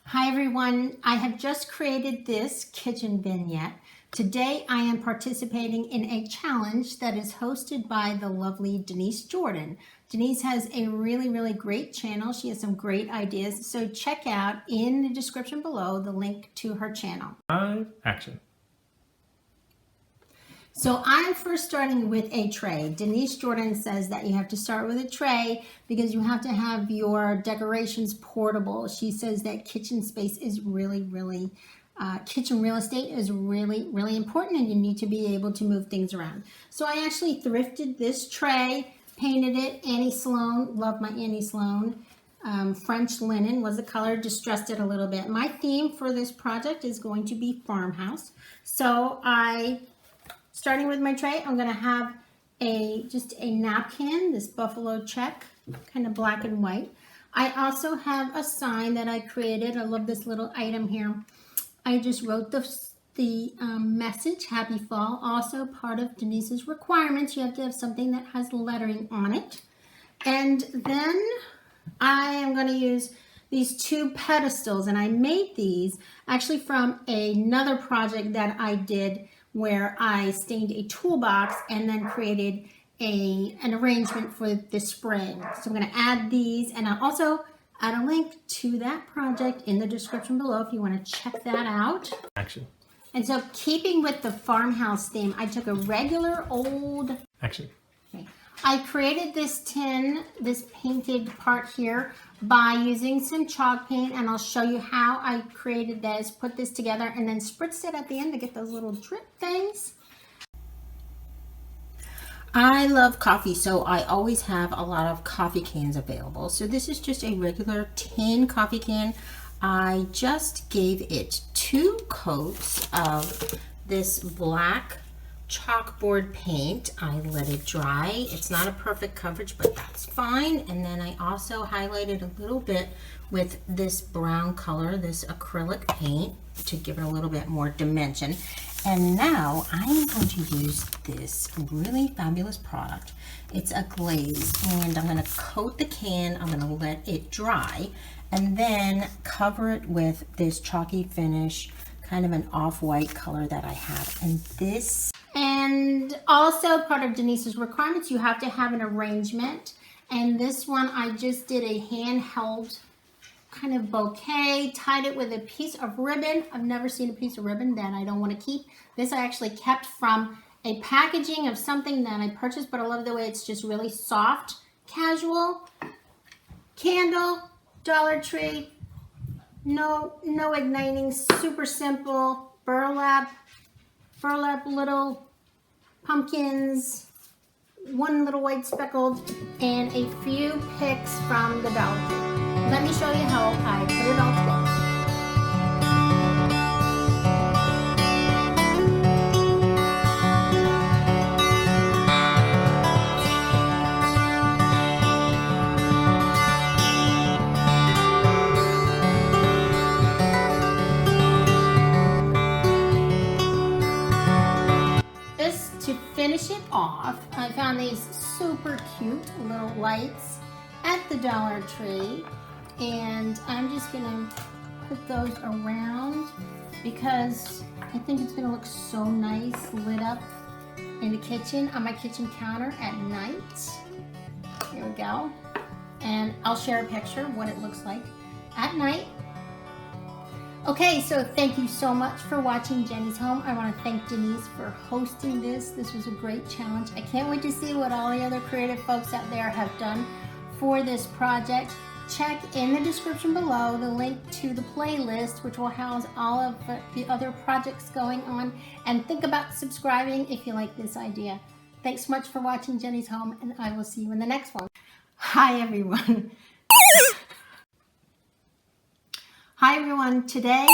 Hi everyone, I have just created this kitchen vignette. Today I am participating in a challenge that is hosted by the lovely Denise Jordan. Denise has a really great channel. She has some great ideas. So check out in the description below the link to her channel. Action. So I'm first starting with a tray. Denise Jordan says that you have to start with a tray because you have to have your decorations portable. She says that kitchen space is kitchen real estate is really important and you need to be able to move things around. So I actually thrifted this tray, painted it, Annie Sloan, love my Annie Sloan. French linen was the color, distressed it a little bit. My theme for this project is going to be Farmhouse. So starting with my tray, I'm going to have just a napkin, this buffalo check, kind of black and white. I also have a sign that I created. I love this little item here. I just wrote the message, Happy Fall. Also part of Denise's requirements, you have to have something that has lettering on it. And then I am going to use these two pedestals, and I made these actually from another project that I did where I stained a toolbox and then created an arrangement for the spring. So I'm going to add these, and I'll also add a link to that project in the description below if you want to check that out. Action. And so keeping with the farmhouse theme, I took a regular old... Action. Okay. I created this tin, this painted part here, by using some chalk paint, and I'll show you how I created this, put this together, and then spritzed it at the end to get those little drip things. I love coffee, so I always have a lot of coffee cans available. So this is just a regular tin coffee can. I just gave it 2 coats of this black chalkboard paint. I let it dry. It's not a perfect coverage, but that's fine. And then I also highlighted a little bit with this brown color, this acrylic paint, to give it a little bit more dimension. And now I'm going to use this really fabulous product. It's a glaze, and I'm going to coat the can. I'm going to let it dry and then cover it with this chalky finish, kind of an off-white color that I have. And also part of Denise's requirements, you have to have an arrangement. And this one, I just did a handheld kind of bouquet, tied it with a piece of ribbon. I've never seen a piece of ribbon that I don't want to keep. This I actually kept from a packaging of something that I purchased, but I love the way it's just really soft, casual. Candle, Dollar Tree, no igniting, super simple, burlap little pumpkins, 1 little white speckled, and a few picks from the Dollar Tree. Let me show you how I put it all together. To finish it off, I found these super cute little lights at the Dollar Tree, and I'm just gonna put those around because I think it's gonna look so nice lit up in the kitchen, on my kitchen counter at night. Here we go. And I'll share a picture of what it looks like at night. Okay, so thank you so much for watching Jenny's Home. I want to thank Denise for hosting this. This was a great challenge. I can't wait to see what all the other creative folks out there have done for this project. Check in the description below the link to the playlist, which will house all of the other projects going on. And think about subscribing if you like this idea. Thanks so much for watching Jenny's Home, and I will see you in the next one. Hi, everyone. Hi everyone, today